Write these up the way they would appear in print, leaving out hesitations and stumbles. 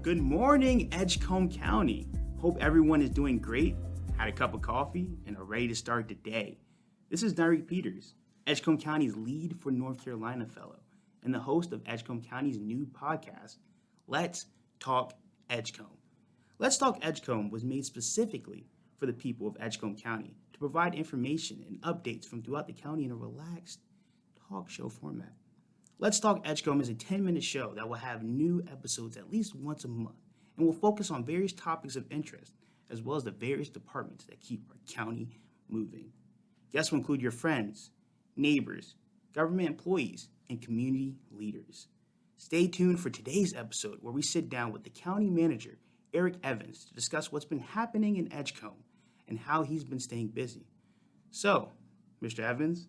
Good morning, Edgecombe County. Hope everyone is doing great, had a cup of coffee, and are ready to start the day. This is Nyreke Peters, Edgecombe County's lead for North Carolina Fellow, and the host of Edgecombe County's new podcast, Let's Talk Edgecombe. Let's Talk Edgecombe was made specifically for the people of Edgecombe County to provide information and updates from throughout the county in a relaxed talk show format. Let's Talk Edgecombe is a 10-minute show that will have new episodes at least once a month and will focus on various topics of interest as well as the various departments that keep our county moving. Guests will include your friends, neighbors, government employees, and community leaders. Stay tuned for today's episode where we sit down with the county manager, Nyreke Evans, to discuss what's been happening in Edgecombe and how he's been staying busy. So, Mr. Evans,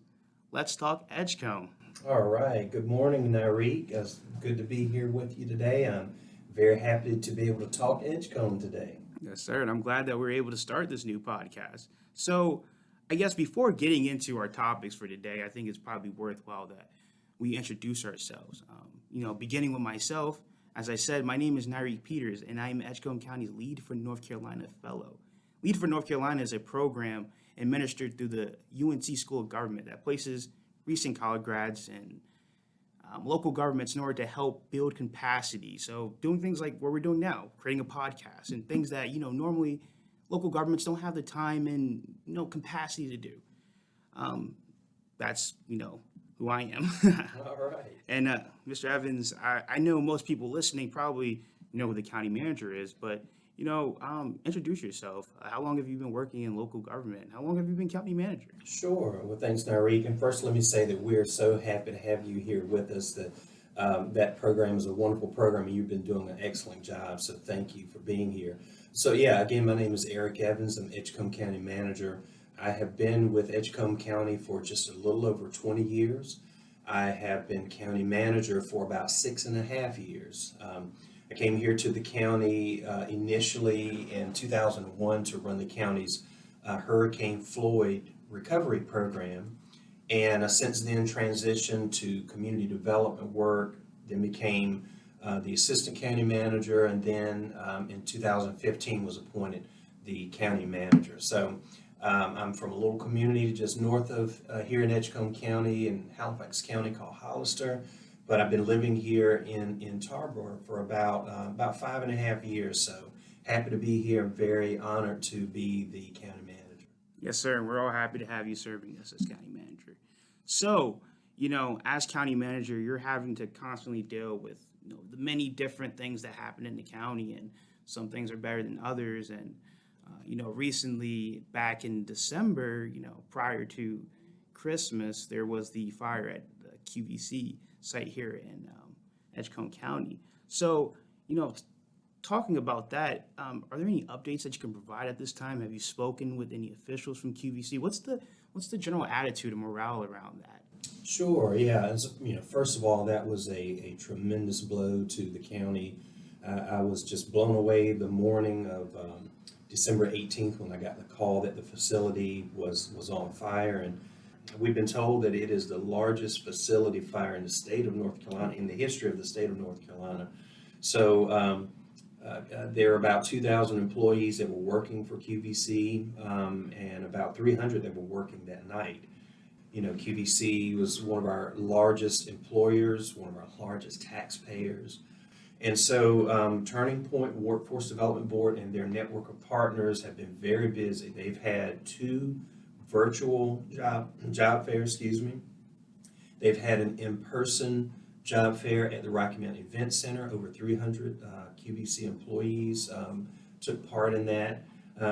let's talk Edgecombe. All right. Good morning, Nyreke. It's good to be here with you today. I'm very happy to be able to talk Edgecombe today. Yes, sir. And I'm glad that we're able to start this new podcast. So I guess before getting into our topics for today, I think it's probably worthwhile that we introduce ourselves. Beginning with myself, as I said, my name is Nyreke Peters, and I am Edgecombe County's Lead for North Carolina Fellow. Lead for North Carolina is a program administered through the UNC School of Government that places recent college grads and local governments in order to help build capacity. So doing things like what we're doing now, creating a podcast and things that, normally local governments don't have the time and, capacity to do. That's, who I am. All right. And Mr. Evans, I know most people listening probably know who the county manager is, but introduce yourself. How long have you been working in local government? How long have you been county manager? Sure. Well, thanks, Nyreke. And first, let me say that we're so happy to have you here with us. That program is a wonderful program, and you've been doing an excellent job. So thank you for being here. So yeah, again, my name is Nyreke Evans. I'm Edgecombe County Manager. I have been with Edgecombe County for just a little over 20 years. I have been county manager for about 6.5 years. I came here to the county initially in 2001 to run the county's Hurricane Floyd recovery program, and since then transitioned to community development work, then became the assistant county manager, and then in 2015 was appointed the county manager. So I'm from a little community just north of here in Edgecombe County in Halifax County called Hollister. But I've been living here in Tarboro for about 5.5 years. So happy to be here. Very honored to be the county manager. Yes, sir. We're all happy to have you serving us as county manager. So, as county manager, you're having to constantly deal with, the many different things that happen in the county, and some things are better than others. And, recently back in December, prior to Christmas, there was the fire at the QVC site here in Edgecombe County. So, talking about that, are there any updates that you can provide at this time? Have you spoken with any officials from QVC? What's the general attitude and morale around that? Sure, yeah. First of all, that was a tremendous blow to the county. I was just blown away the morning of December 18th when I got the call that the facility was on fire, and we've been told that it is the largest facility fire in the state of North Carolina, in the history of the state of North Carolina. So there are about 2,000 employees that were working for QVC and about 300 that were working that night. QVC was one of our largest employers, one of our largest taxpayers. And so Turning Point Workforce Development Board and their network of partners have been very busy. They've had 2 virtual job fairs, They've had an in-person job fair at the Rocky Mountain Event Center. Over 300 QVC employees took part in that.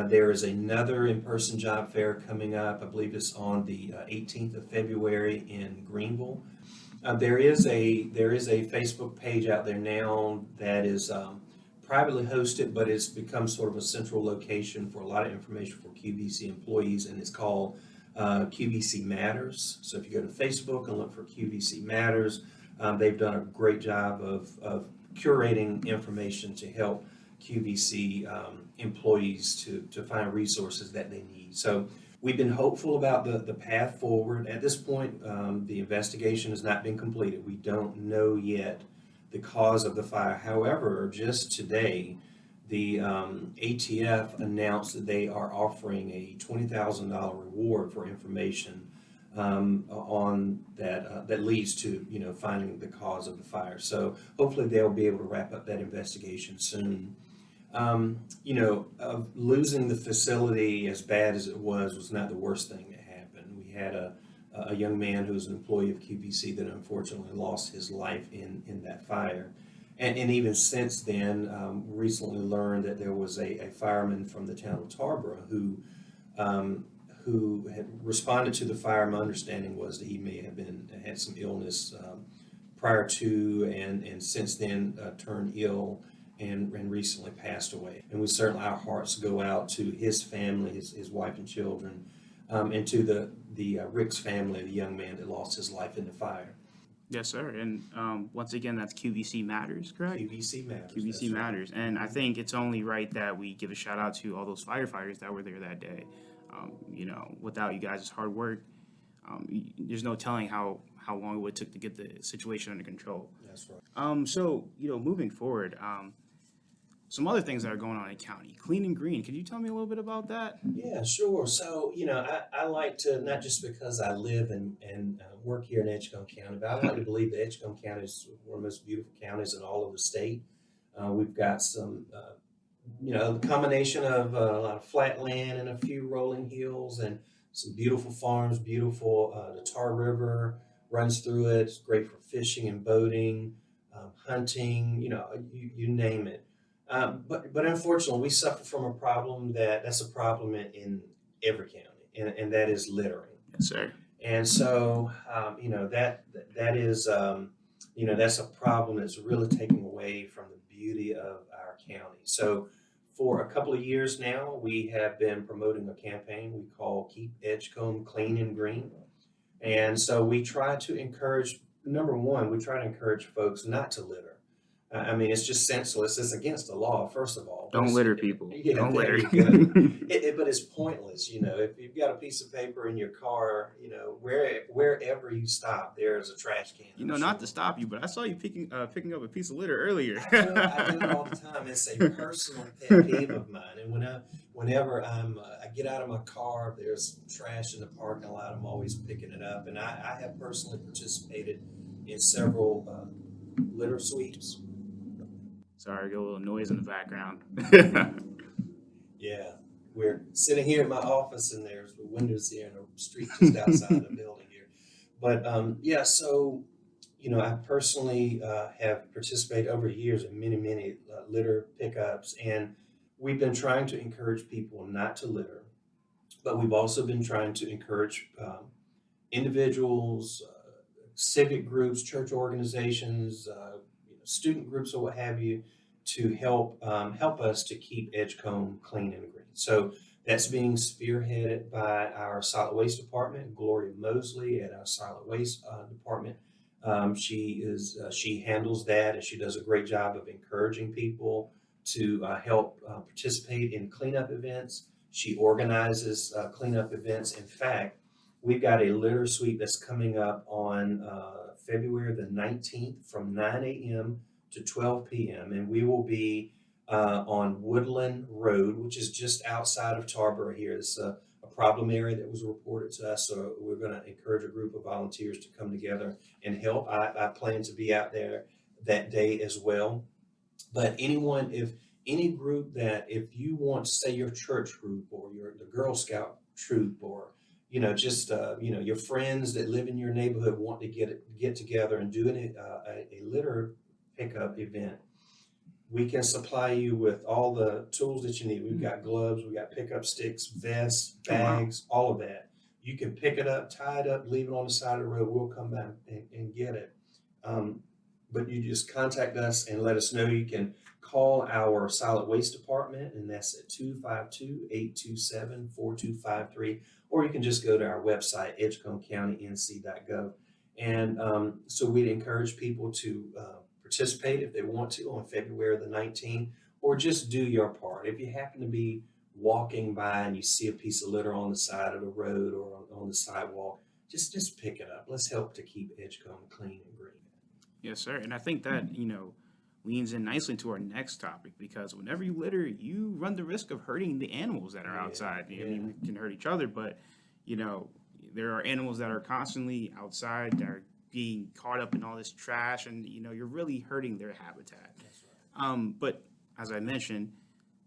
There is another in-person job fair coming up. I believe it's on the 18th of February in Greenville. There is a Facebook page out there now that is privately hosted, but it's become sort of a central location for a lot of information for QVC employees, and it's called QVC Matters. So if you go to Facebook and look for QVC Matters, they've done a great job of curating information to help QVC employees to find resources that they need. So we've been hopeful about the path forward. At this point, the investigation has not been completed. We don't know yet the cause of the fire. However, just today, the ATF announced that they are offering a $20,000 reward for information on that leads to finding the cause of the fire. So hopefully they'll be able to wrap up that investigation soon. Losing the facility as bad as it was not the worst thing that happened. We had a young man who was an employee of QVC that unfortunately lost his life in that fire. And even since then, recently learned that there was a fireman from the town of Tarboro who had responded to the fire. My understanding was that he may have had some illness prior to and since then turned ill and recently passed away. And we certainly, our hearts go out to his family, his wife and children, and to the Rick's family, the young man that lost his life in the fire. Yes, sir. And once again, that's QVC Matters, correct? QVC Matters. QVC Matters. Right. And I think it's only right that we give a shout out to all those firefighters that were there that day. Without you guys' hard work, there's no telling how long it would take to get the situation under control. That's right. So, moving forward, some other things that are going on in county. Clean and Green. Could you tell me a little bit about that? Yeah, sure. So, I like to, not just because I live and work here in Edgecombe County, but I like to believe that Edgecombe County is one of the most beautiful counties in all of the state. We've got some, a combination of a lot of flat land and a few rolling hills and some beautiful farms, the Tar River runs through it. It's great for fishing and boating, hunting, you name it. But unfortunately, we suffer from a problem that's a problem in every county, and that is littering. Yes, sir. And so, that is, that's a problem that's really taking away from the beauty of our county. So for a couple of years now, we have been promoting a campaign we call Keep Edgecombe Clean and Green. And so we try to encourage, number one, we try to encourage folks not to litter. I mean, it's just senseless. It's against the law, first of all. Don't litter, people. Yeah, don't litter. But it's pointless, if you've got a piece of paper in your car, wherever you stop, there's a trash can. Not to stop you, but I saw you picking up a piece of litter earlier. I do it all the time. It's a personal pet peeve of mine. And whenever I get out of my car, if there's trash in the parking lot, I'm always picking it up. And I have personally participated in several litter sweeps. Sorry, I got a little noise in the background. Yeah, we're sitting here at my office, and there's the windows here and a street just outside the building here. But so I personally have participated over years in many litter pickups, and we've been trying to encourage people not to litter, but we've also been trying to encourage individuals, civic groups, church organizations, student groups or what have you, to help us to keep Edgecombe clean and green. So that's being spearheaded by our solid waste department, Gloria Mosley at our solid waste department. She handles that, and she does a great job of encouraging people to help participate in cleanup events. She organizes cleanup events. In fact, we've got a litter sweep that's coming up on February the 19th from 9 a.m. to 12 p.m. And we will be on Woodland Road, which is just outside of Tarboro here. It's a problem area that was reported to us, so we're going to encourage a group of volunteers to come together and help. I plan to be out there that day as well. But if any group that, if you want to say your church group or the Girl Scout troop or your friends that live in your neighborhood want to get together and do a litter pickup event, we can supply you with all the tools that you need. We've got gloves, we've got pickup sticks, vests, bags, all of that. You can pick it up, tie it up, leave it on the side of the road. We'll come back and get it. But you just contact us and let us know. You can call our solid waste department, and that's at 252-827-4253, or you can just go to our website, edgecombecountync.gov. And so we'd encourage people to participate if they want to on February the 19th, or just do your part. If you happen to be walking by and you see a piece of litter on the side of the road or on the sidewalk, just pick it up. Let's help to keep Edgecombe clean and green. Yes, sir. And I think that, leans in nicely into our next topic because whenever you litter, you run the risk of hurting the animals that are outside. I mean, we can hurt each other, but, you know, there are animals that are constantly outside that are being caught up in all this trash and, you're really hurting their habitat. But as I mentioned,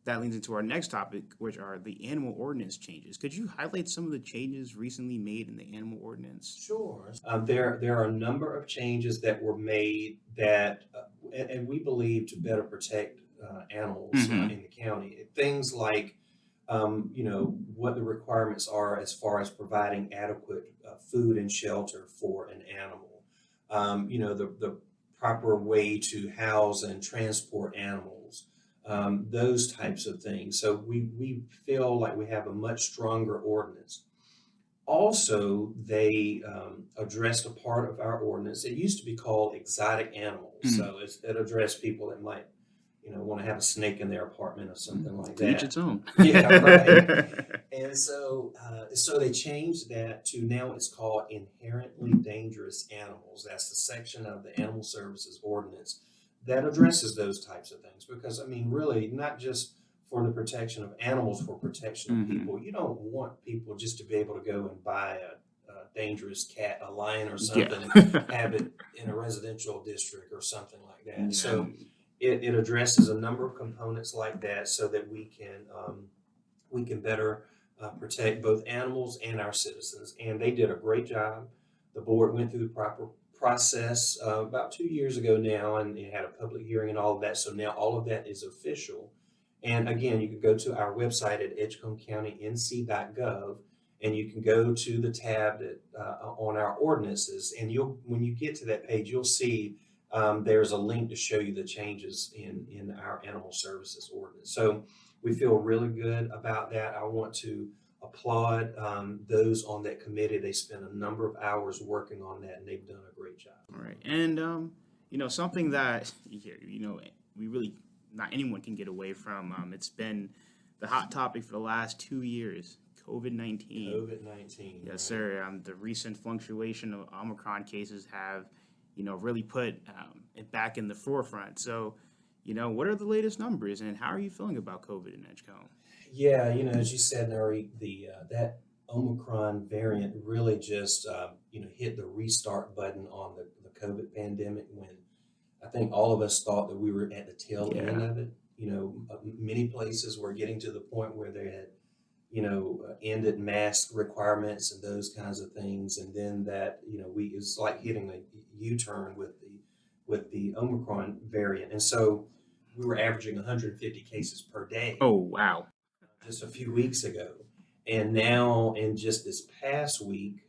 that leads into our next topic, which are the animal ordinance changes. Could you highlight some of the changes recently made in the animal ordinance? Sure. There are a number of changes that were made that, and we believe to better protect animals Mm-hmm. in the county. Things like, what the requirements are as far as providing adequate food and shelter for an animal. The proper way to house and transport animals. Those types of things. So we feel like we have a much stronger ordinance. Also, they addressed a part of our ordinance. It used to be called exotic animals. Mm. So it addressed people that might, want to have a snake in their apartment or something like To each that. its own. Yeah, right. And so they changed that to now it's called inherently dangerous animals. That's the section of the Animal Services Ordinance that addresses those types of things. Because, I mean, really, not just for the protection of animals, for protection of Mhm. people. You don't want people just to be able to go and buy a dangerous cat, a lion or Yeah. something, and have it in a residential district or something like that. Yeah. So it addresses a number of components like that so that we can better protect both animals and our citizens. And they did a great job. The board went through the proper process about 2 years ago now, and it had a public hearing and all of that. So now all of that is official. And again, you can go to our website at edgecombecountync.gov, and you can go to the tab that on our ordinances. And when you get to that page, you'll see there's a link to show you the changes in our animal services ordinance. So we feel really good about that. I want to applaud those on that committee. They spent a number of hours working on that, and they've done a great job. All right. And, something that, we really, not anyone can get away from. It's been the hot topic for the last 2 years, COVID-19. COVID-19. Yes, sir. The recent fluctuation of Omicron cases have, really put it back in the forefront. So, what are the latest numbers and how are you feeling about COVID in Edgecombe? Yeah, as you said, Nyreke, that Omicron variant really just hit the restart button on the COVID pandemic when I think all of us thought that we were at the tail end of it. Many places were getting to the point where they had, ended mask requirements and those kinds of things, and then that it's like hitting a U-turn with the Omicron variant, and so we were averaging 150 cases per day. Oh, wow. Just a few weeks ago. And now, in just this past week,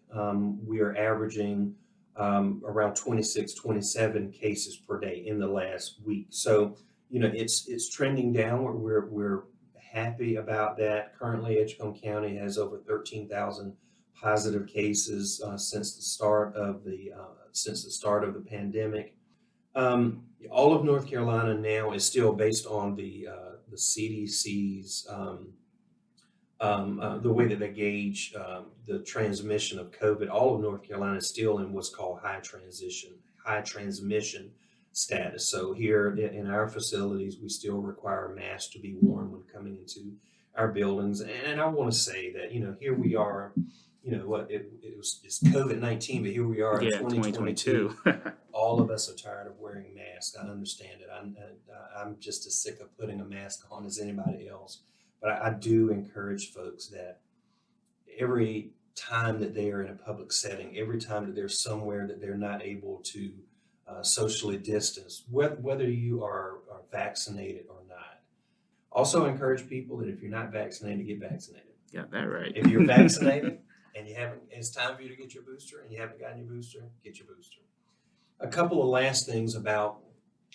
we are averaging around 26, 27 cases per day in the last week. So, it's trending downward. We're happy about that. Currently, Edgecombe County has over 13,000 positive cases since the start of the pandemic. All of North Carolina now is still based on the CDC's the way that they gauge the transmission of COVID. All of North Carolina is still in what's called high transmission status. So here in our facilities, we still require masks to be worn when coming into our buildings. And I want to say that here we are. It's COVID-19, but here we are in 2022. All of us are tired of wearing masks. I understand it. I'm just as sick of putting a mask on as anybody else. But I do encourage folks that every time that they are in a public setting, every time that they're somewhere that they're not able to socially distance, whether you are vaccinated or not. Also encourage people that if you're not vaccinated, get vaccinated. Got that right. If you're vaccinated and it's time for you to get your booster and you haven't gotten your booster, get your booster. A couple of last things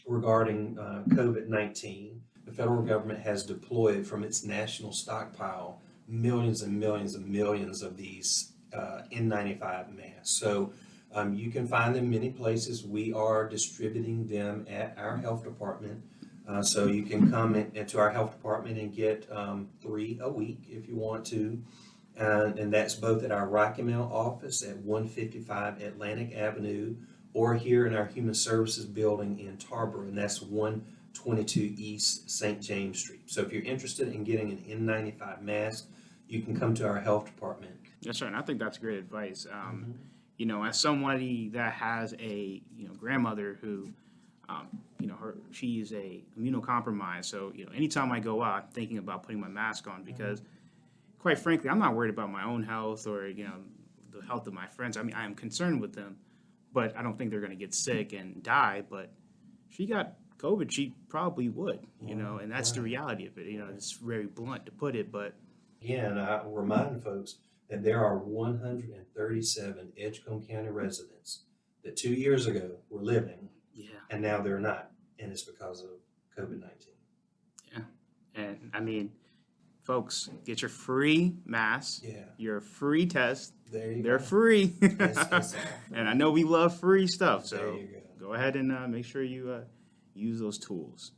regarding COVID-19. The federal government has deployed from its national stockpile millions and millions and millions of these N95 masks. So you can find them many places. We are distributing them at our health department. So you can come into our health department and get 3 a week if you want to. And that's both at our Rocky Mount office at 155 Atlantic Avenue or here in our Human Services building in Tarboro, and that's 122 East St. James Street. So if you're interested in getting an N95 mask, you can come to our health department. Yes, sir. And I think that's great advice. You know, as somebody that has a grandmother who, she's a immunocompromised. So anytime I go out, I'm thinking about putting my mask on because, quite frankly, I'm not worried about my own health or the health of my friends. I mean, I am concerned with them, but I don't think they're going to get sick and die. But if she got COVID, she probably would. And that's the reality of it. It's very blunt to put it, but again, I remind folks that there are 137 Edgecombe County residents that 2 years ago were living, and now they're not, and it's because of COVID-19. Yeah, and I mean, folks, get your free mask, your free test. They're free, and I know we love free stuff, so go ahead and make sure you use those tools.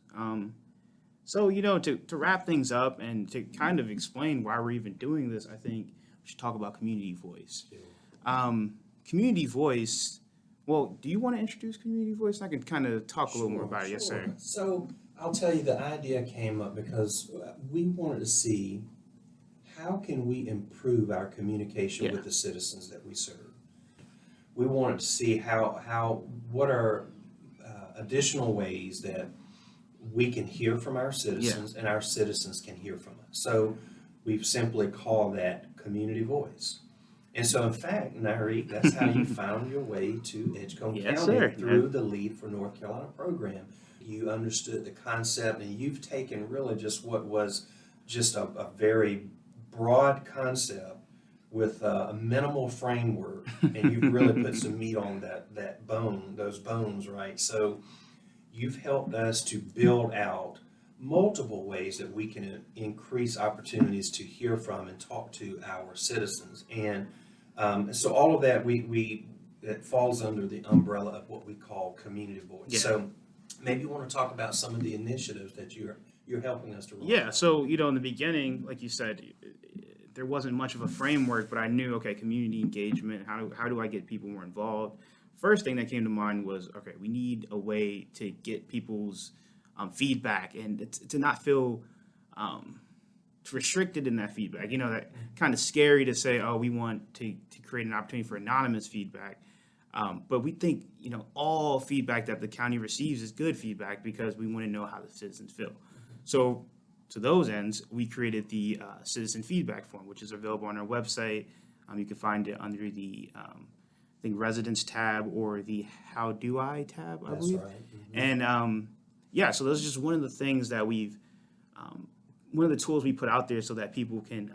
So, to wrap things up and to kind of explain why we're even doing this, I think we should talk about community voice. Community voice, well, do you want to introduce community voice? I can kind of talk a little more about it. Yes, sir. So I'll tell you, the idea came up because we wanted to see how can we improve our communication with the citizens that we serve. We wanted to see what are additional ways that we can hear from our citizens and our citizens can hear from us. So we've simply called that community voice. And so in fact, Nyreke, that's how you found your way to Edgecombe County through the Lead for North Carolina program. You understood the concept and you've taken really just what was just a very broad concept with a minimal framework, and you've really put some meat on those bones, right? So you've helped us to build out multiple ways that we can increase opportunities to hear from and talk to our citizens. And so all of that that falls under the umbrella of what we call community voice. So maybe you want to talk about some of the initiatives that you're helping us to roll out. So in the beginning, like you said, there wasn't much of a framework, but I knew, community engagement, how do I get people more involved? First thing that came to mind was, we need a way to get people's feedback and to not feel restricted in that feedback. That kind of scary to say, we want to create an opportunity for anonymous feedback. But we think, all feedback that the county receives is good feedback because we want to know how the citizens feel. So to those ends, we created the citizen feedback form, which is available on our website. You can find it under the residents tab or the how do I tab, I believe. That's right. And so those are just one of the things that one of the tools we put out there so that people can,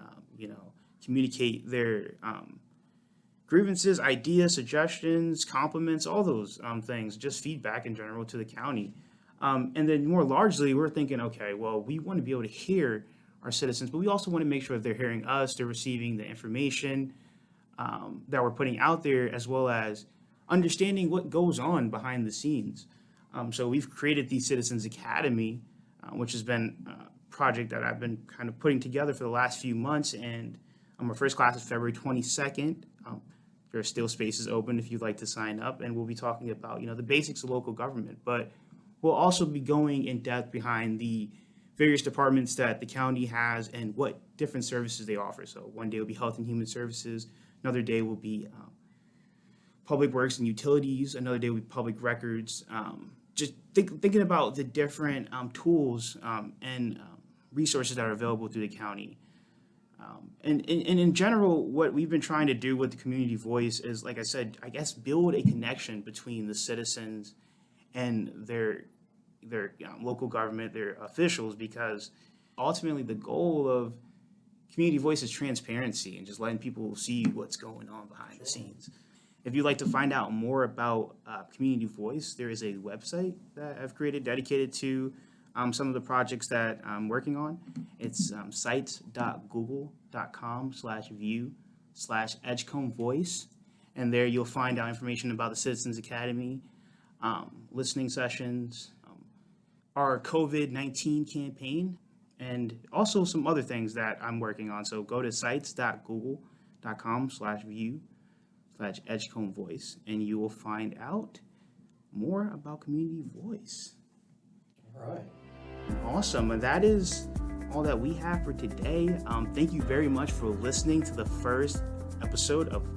communicate their grievances, ideas, suggestions, compliments, all those things, just feedback in general to the county. And then more largely, we're thinking, we want to be able to hear our citizens, but we also want to make sure that they're hearing us, they're receiving the information that we're putting out there, as well as understanding what goes on behind the scenes. So we've created the Citizens Academy, which has been a project that I've been kind of putting together for the last few months. And our first class is February 22nd. There are still spaces open if you'd like to sign up. And we'll be talking about, the basics of local government. But we'll also be going in depth behind the various departments that the county has and what different services they offer. So one day will be Health and Human Services. Another day will be Public Works and Utilities. Another day will be Public Records. Just thinking about the different tools and resources that are available through the county. And in general, what we've been trying to do with the community voice is, like I said, build a connection between the citizens and their local government, their officials, because ultimately the goal of community voice is transparency and just letting people see what's going on behind the scenes. If you'd like to find out more about community voice, there is a website that I've created dedicated to some of the projects that I'm working on. It's sites.google.com/view/Edgecombe Voice. And there you'll find out information about the Citizens Academy, listening sessions, our COVID-19 campaign, and also some other things that I'm working on. So go to sites.google.com/view/Edgecombe Voice, and you will find out more about community voice. All right. Awesome. And that is all that we have for today. Thank you very much for listening to the first episode of